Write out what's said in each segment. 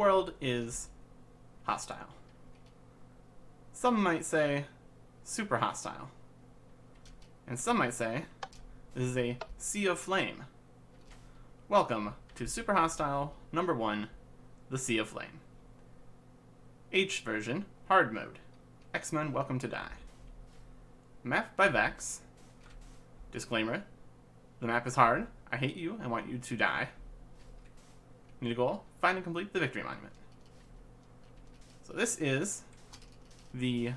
world is hostile. Some might say super hostile. And some might say this is a sea of flame. Welcome to Super Hostile number 1, the Sea of Flame. H version, hard mode. X-Men welcome to die. Map by Vechs. Disclaimer, the map is hard. I hate you and want you to die. Need a goal? Find and complete the victory monument. So this is the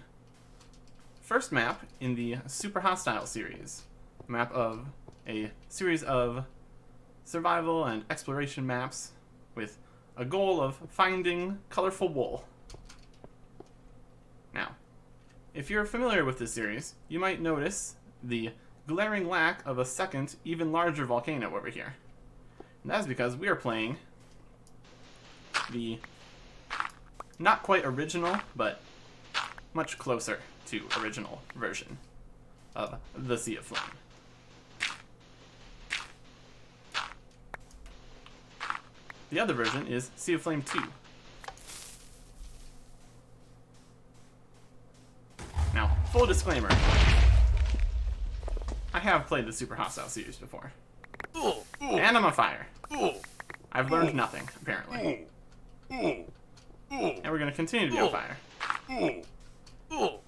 first map in the Super Hostile series. A map of a series of survival and exploration maps with a goal of finding colorful wool. Now, if you're familiar with this series, you might notice the glaring lack of a second, even larger volcano over here. And that's because we are playing the not quite original, but much closer to original version of the Sea of Flame. The other version is Sea of Flame 2. Now, full disclaimer, I have played the Super Hostile series before. And I'm on fire. I've learned nothing, apparently. And we're going to continue to be on fire. Well.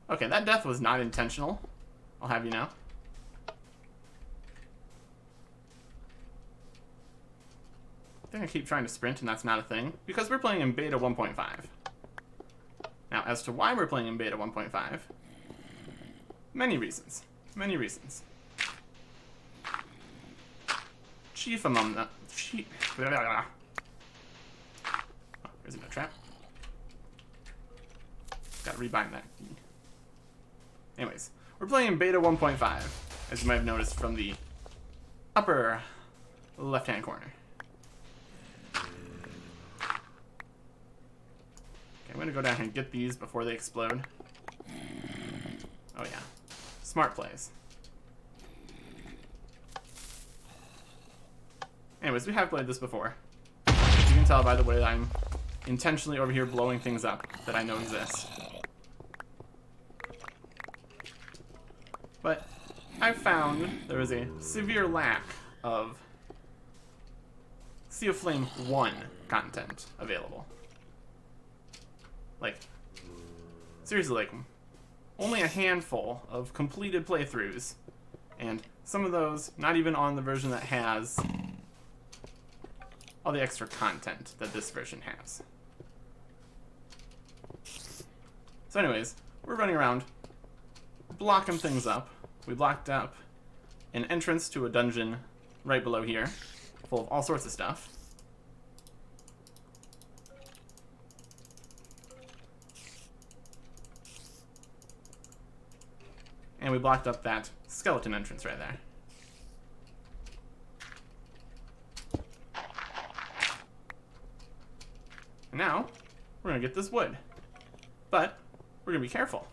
Okay, that death was not intentional. I'll have you know. I think I keep trying to sprint and that's not a thing, because we're playing in beta 1.5. Now, as to why we're playing in beta 1.5, many reasons. Many reasons. Chief among them. Oh, there's no trap. Gotta rebind that key. Anyways, we're playing in beta 1.5, as you might have noticed from the upper left-hand corner. Okay, I'm gonna go down here and get these before they explode. Oh yeah, smart plays. Anyways, we have played this before. As you can tell by the way that I'm intentionally over here blowing things up that I know exist. But I found there was a severe lack of Sea of Flame 1 content available. Like, seriously, like, only a handful of completed playthroughs, and some of those not even on the version that has all the extra content that this version has. So anyways, we're running around blocking things up. We blocked up an entrance to a dungeon right below here, full of all sorts of stuff. And we blocked up that skeleton entrance right there. And now, we're gonna get this wood. But, we're gonna be careful.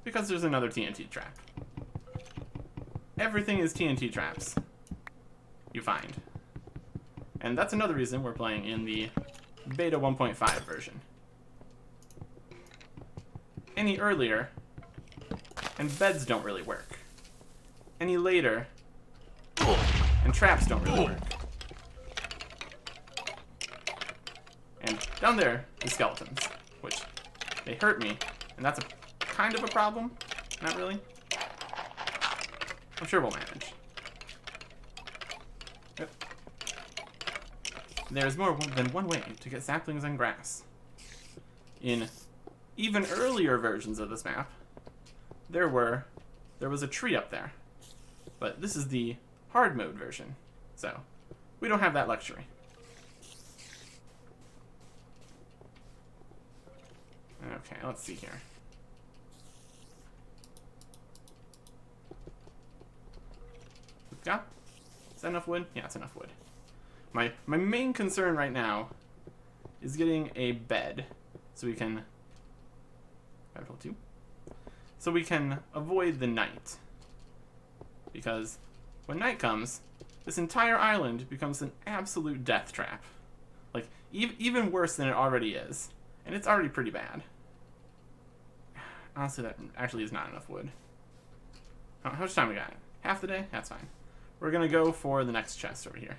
Because there's another TNT trap. Everything is TNT traps, you find. And that's another reason we're playing in the beta 1.5 version. Any earlier, and beds don't really work. Any later, and traps don't really work. And down there is skeletons, which they hurt me, and that's a kind of a problem. Not really. I'm sure we'll manage. Yep. There's more than one way to get saplings and grass. In even earlier versions of this map, there was a tree up there. But this is the hard mode version, so we don't have that luxury. Okay, let's see here. We've got... Is that enough wood? Yeah, it's enough wood. My main concern right now is getting a bed so we can... 2. so we can avoid the night. Because when night comes, this entire island becomes an absolute death trap. Like, even worse than it already is. And it's already pretty bad. Honestly, that actually is not enough wood. How much time we got? Half the day? That's fine. We're gonna go for the next chest over here.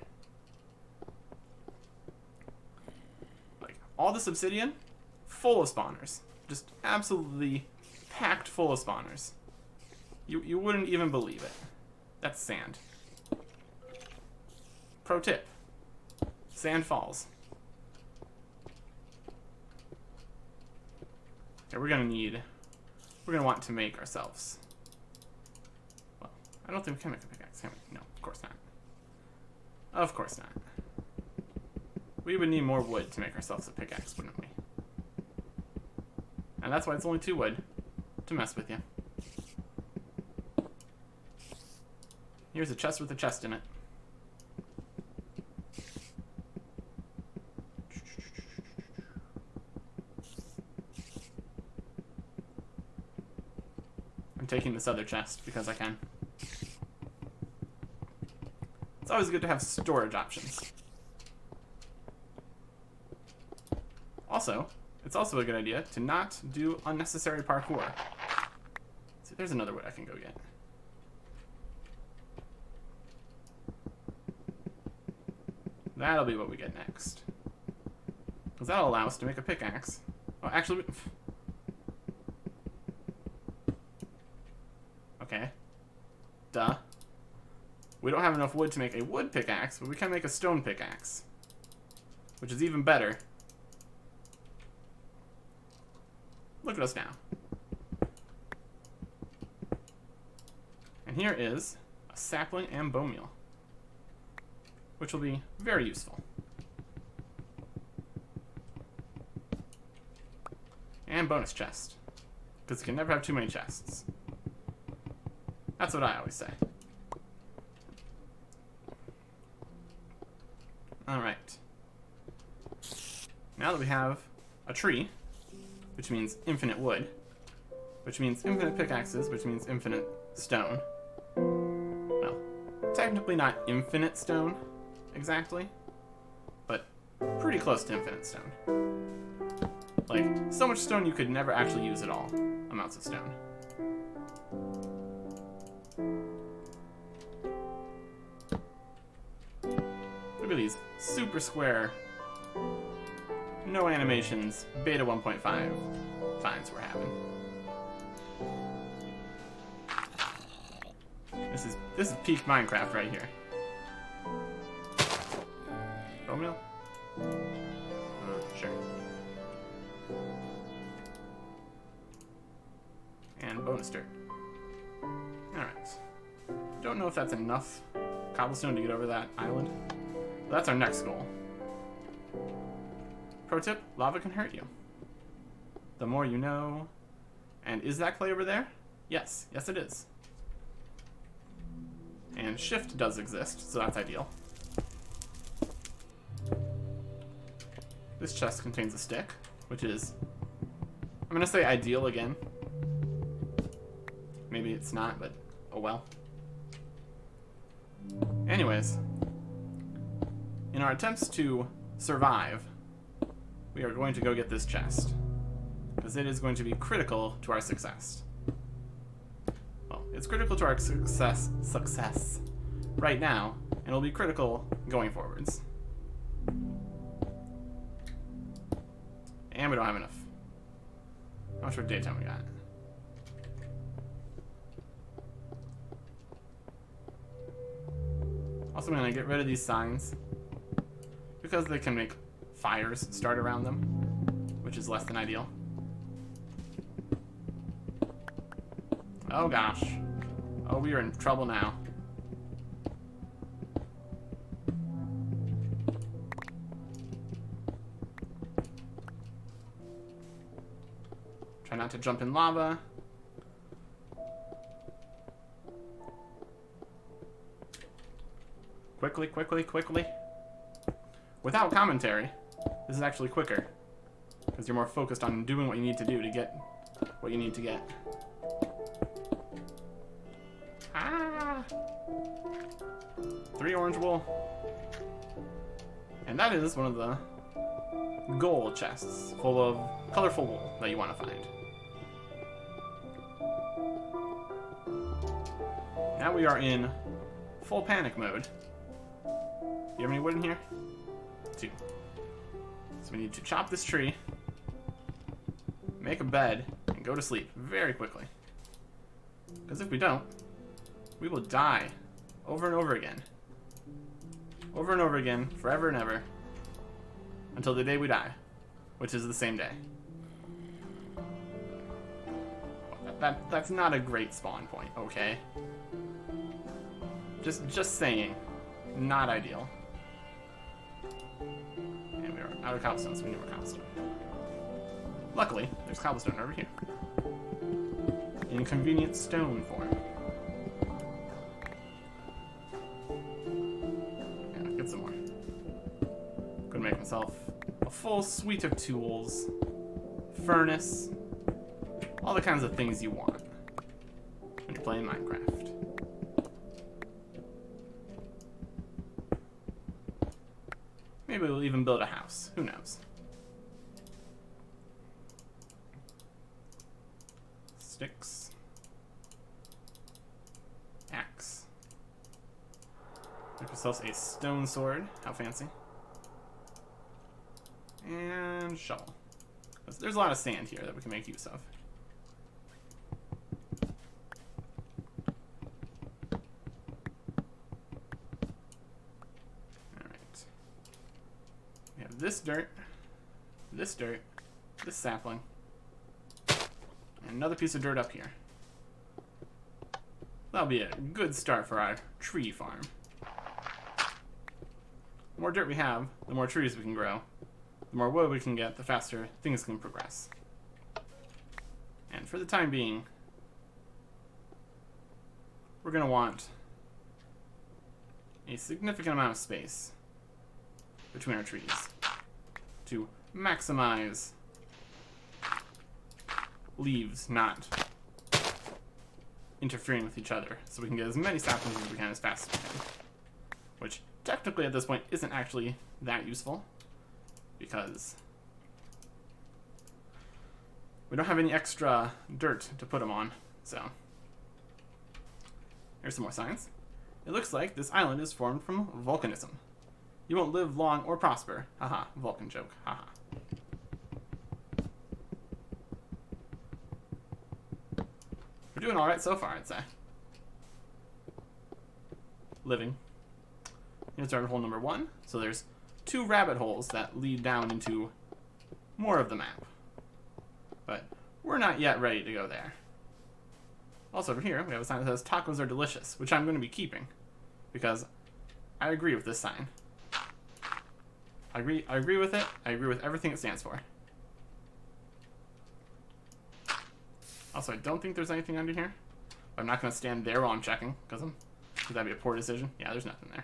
Like, all this obsidian, full of spawners. Just absolutely packed full of spawners. You wouldn't even believe it. That's sand. Pro tip. Sand falls. Okay, we're gonna want to make ourselves. Well, I don't think we can make a pickaxe, can we? No, of course not. Of course not. We would need more wood to make ourselves a pickaxe, wouldn't we? And that's why it's only 2 wood, to mess with you. Here's a chest with a chest in it. I'm taking this other chest because I can. It's always good to have storage options. Also, it's also a good idea to not do unnecessary parkour. See, there's another wood I can go get. That'll be what we get next. Because that'll allow us to make a pickaxe. Oh, actually... Okay. Duh. We don't have enough wood to make a wood pickaxe, but we can make a stone pickaxe. Which is even better. Look at us now. And here is a sapling and bone meal, which will be very useful. And bonus chest, because you can never have too many chests. That's what I always say. Alright. Now that we have a tree, which means infinite wood, which means infinite pickaxes, which means infinite stone. Well, technically not infinite stone, exactly, but pretty close to infinite stone. Like, so much stone you could never actually use at all. Amounts of stone. Look at these super square, no animations, beta 1.5 finds we're having. This is peak Minecraft right here. Bone meal? Sure. And bonus dirt. Alright. Don't know if that's enough cobblestone to get over that island. But that's our next goal. Pro tip, lava can hurt you. The more you know. And is that clay over there? Yes. Yes it is. And shift does exist, so that's ideal. This chest contains a stick, which is... I'm gonna say ideal again. Maybe it's not, but oh well. Anyways, in our attempts to survive, we are going to go get this chest, because it is going to be critical to our success. Well, it's critical to our success right now, and it'll be critical going forwards. And we don't have enough. How much for daytime we got? Also, I'm gonna get rid of these signs because they can make fires start around them, which is less than ideal. Oh gosh. Oh, we are in trouble now. Try not to jump in lava. Quickly, quickly, quickly. Without commentary, this is actually quicker, because you're more focused on doing what you need to do to get what you need to get. Ah! 3 orange wool. And that is one of the gold chests full of colorful wool that you want to find. Now we are in full panic mode. Do you have any wood in here? 2. So we need to chop this tree, make a bed, and go to sleep very quickly. Because if we don't, we will die over and over again. Over and over again, forever and ever, until the day we die, which is the same day. That's not a great spawn point, okay? Just saying, not ideal. And we are out of cobblestone, so we need more cobblestone. Luckily, there's cobblestone over here. In convenient stone form. Yeah, get some more. Gonna make myself a full suite of tools, furnace, all the kinds of things you want when you're playing Minecraft. Maybe we'll even build a house. Who knows? Sticks. Axe. Make ourselves a stone sword. How fancy. And shovel. There's a lot of sand here that we can make use of. Alright. We have this dirt, this sapling, and another piece of dirt up here. That'll be a good start for our tree farm. The more dirt we have, the more trees we can grow. The more wood we can get, the faster things can progress. And for the time being, we're going to want a significant amount of space between our trees to maximize leaves not interfering with each other, so we can get as many saplings as we can as fast as we can. Which, technically at this point, isn't actually that useful, because we don't have any extra dirt to put them on, so. Here's some more signs. It looks like this island is formed from volcanism. You won't live long or prosper. Haha, Vulcan joke, haha. We're doing alright so far, I'd say. Living. Here's rabbit hole number 1. So there's 2 rabbit holes that lead down into more of the map. But we're not yet ready to go there. Also over here, we have a sign that says tacos are delicious, which I'm going to be keeping. Because I agree with this sign. I agree with it. I agree with everything it stands for. Also, I don't think there's anything under here. I'm not going to stand there while I'm checking, because that'd be a poor decision. Yeah, there's nothing there.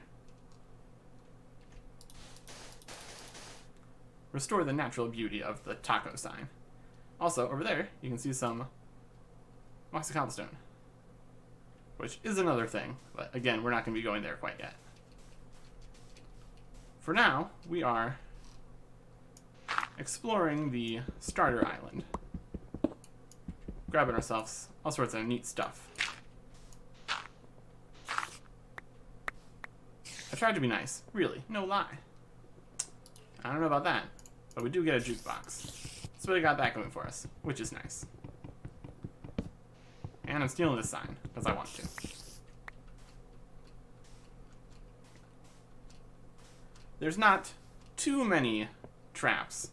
Restore the natural beauty of the taco sign. Also, over there, you can see some mossy cobblestone, which is another thing, but again, we're not going to be going there quite yet. For now, we are exploring the starter island, grabbing ourselves all sorts of neat stuff. I tried to be nice, really, no lie. I don't know about that, but we do get a jukebox. So we got that going for us, which is nice. And I'm stealing this sign, because I want to. There's not too many traps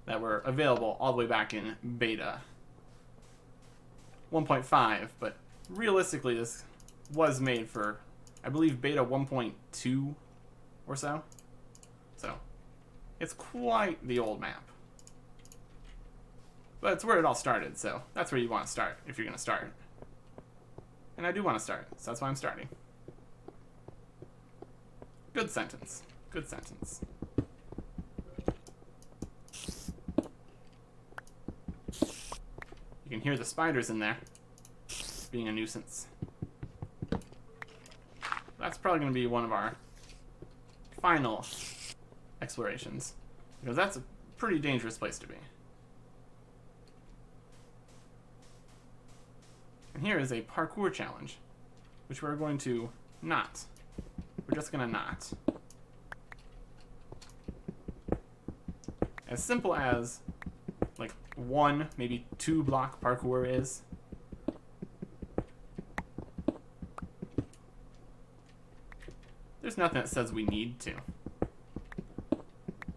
that were available all the way back in beta 1.5, but realistically this was made for, I believe, beta 1.2 or so. So, it's quite the old map. But it's where it all started, so that's where you want to start if you're going to start. And I do want to start, so that's why I'm starting. Good sentence. Good sentence. You can hear the spiders in there being a nuisance. That's probably going to be one of our final explorations, because that's a pretty dangerous place to be. And here is a parkour challenge, which we're going to not. We're just going to not. As simple as, like, 1, maybe 2 block parkour is. There's nothing that says we need to.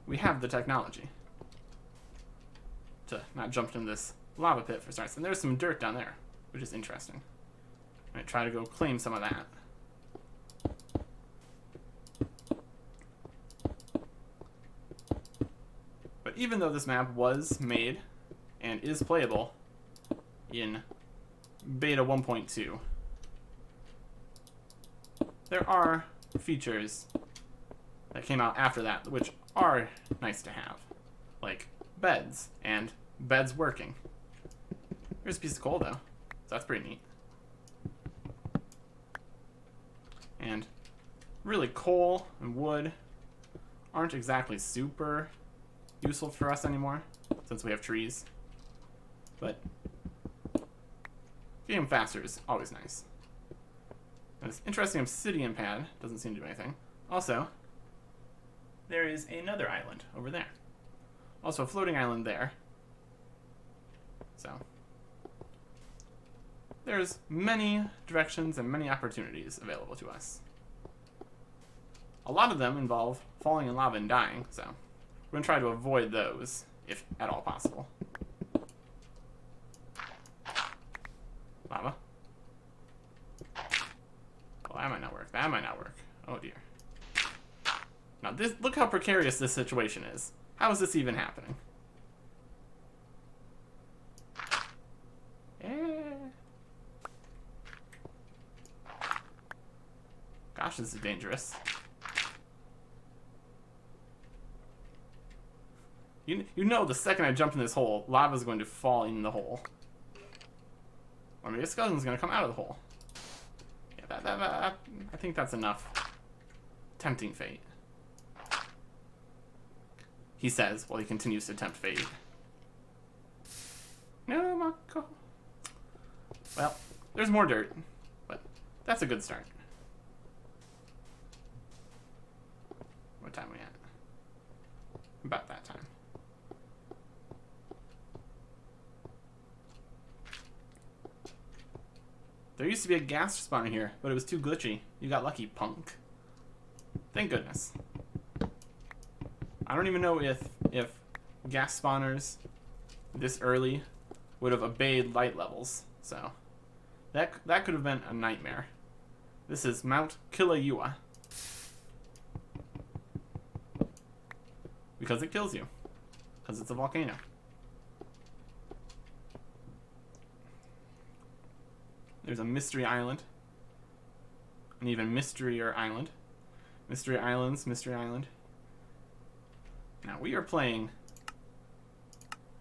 We have the technology to not jump into this lava pit for starts. And there's some dirt down there, which is interesting. I might try to go claim some of that. But even though this map was made and is playable in beta 1.2, there are features that came out after that which are nice to have, like beds and beds working. Here's a piece of coal though, so that's pretty neat. And really, coal and wood aren't exactly super useful for us anymore since we have trees, but getting them faster is always nice. This interesting obsidian pad doesn't seem to do anything. Also, there is another island over there. Also a floating island there. So, there's many directions and many opportunities available to us. A lot of them involve falling in lava and dying, so we're going to try to avoid those, if at all possible. Lava. Oh, that might not work. That might not work. Oh dear. Now, look how precarious this situation is. How is this even happening? Gosh, this is dangerous. You know the second I jump in this hole, lava is going to fall in the hole. Or maybe a skeleton's going to come out of the hole. Yeah, I think that's enough. Tempting fate. He says while he continues to tempt fate. No, Mako. Well, there's more dirt, but that's a good start. What time are we at? About that time. There used to be a gas spawner here, but it was too glitchy. You got lucky, punk. Thank goodness. I don't even know if gas spawners this early would have obeyed light levels, so that could have been a nightmare. This is Mount Kilauea. Because it kills you. Because it's a volcano. There's a mystery island. An even mysterier island. Mystery islands, mystery island. Now we are playing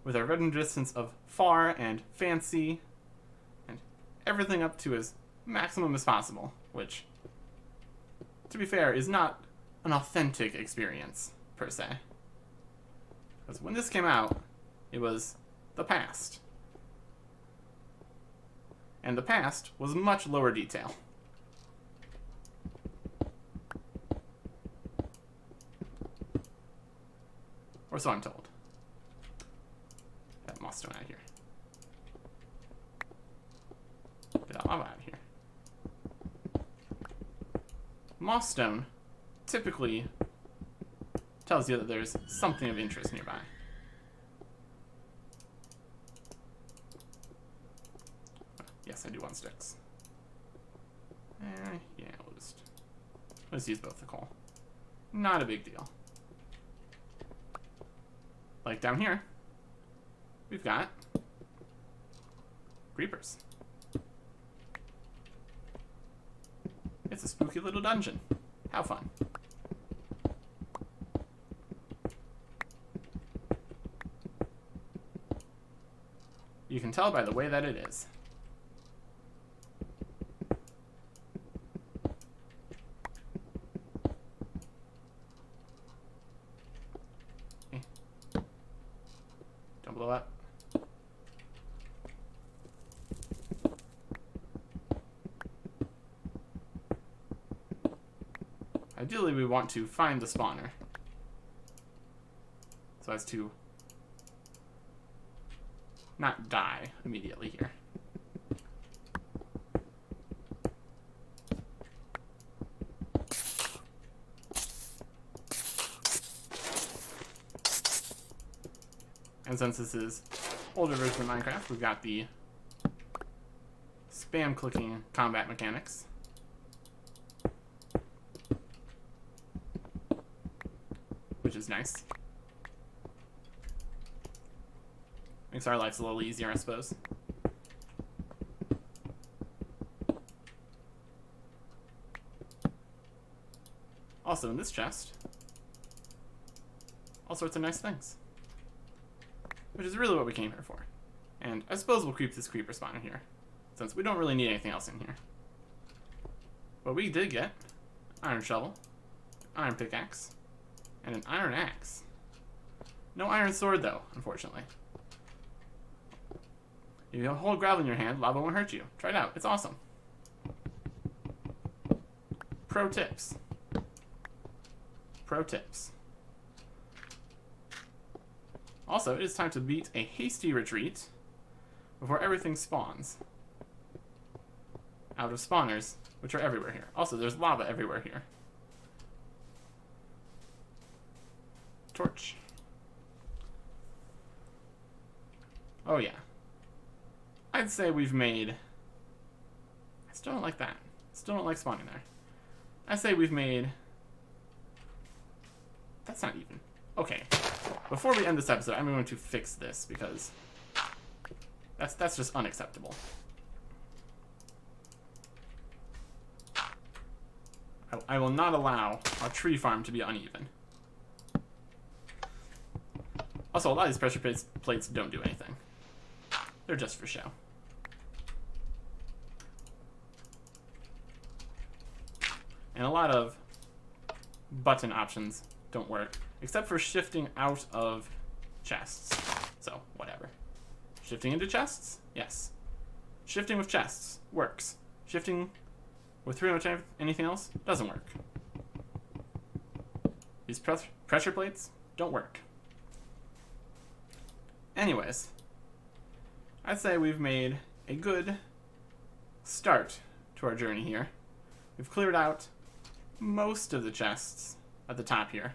with our running distance of far and fancy and everything up to as maximum as possible, which, to be fair, is not an authentic experience, per se. Because when this came out, it was the past. And the past was much lower detail. Or so I'm told. Get that moss stone out of here. Get that lava out of here. Moss stone typically tells you that there's something of interest nearby. Yes, I do want sticks. Yeah, we'll just use both the coal. Not a big deal. Like down here, we've got creepers. It's a spooky little dungeon. How fun. You can tell by the way that it is. Ideally, we want to find the spawner, so as to not die immediately here. And since this is older version of Minecraft, we've got the spam clicking combat mechanics. Which is nice. Makes our lives a little easier, I suppose. Also, in this chest, all sorts of nice things. Which is really what we came here for. And I suppose we'll keep this creeper spawner here, since we don't really need anything else in here. But we did get iron shovel, iron pickaxe, and an iron axe. No iron sword, though, unfortunately. If you hold gravel in your hand, lava won't hurt you. Try it out. It's awesome. Pro tips. Pro tips. Also, it is time to beat a hasty retreat before everything spawns out of spawners, which are everywhere here. Also, there's lava everywhere here. Torch. Oh yeah. I'd say we've made... I still don't like that. Still don't like spawning there. I say we've made... That's not even... Okay. Before we end this episode, I'm going to fix this because that's just unacceptable. I will not allow our tree farm to be uneven. Also, a lot of these pressure plates don't do anything. They're just for show. And a lot of button options don't work, except for shifting out of chests. So, whatever. Shifting into chests? Yes. Shifting with chests works. Shifting with pretty much anything else doesn't work. These pressure plates don't work. Anyways, I'd say we've made a good start to our journey here. We've cleared out most of the chests at the top here.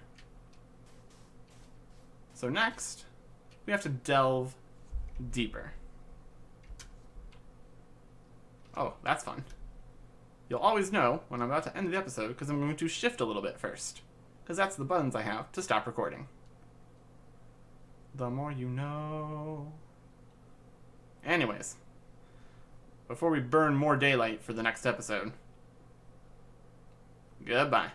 So next, we have to delve deeper. Oh, that's fun. You'll always know when I'm about to end the episode because I'm going to shift a little bit first, because that's the buttons I have to stop recording. The more you know. Anyways, before we burn more daylight for the next episode, goodbye.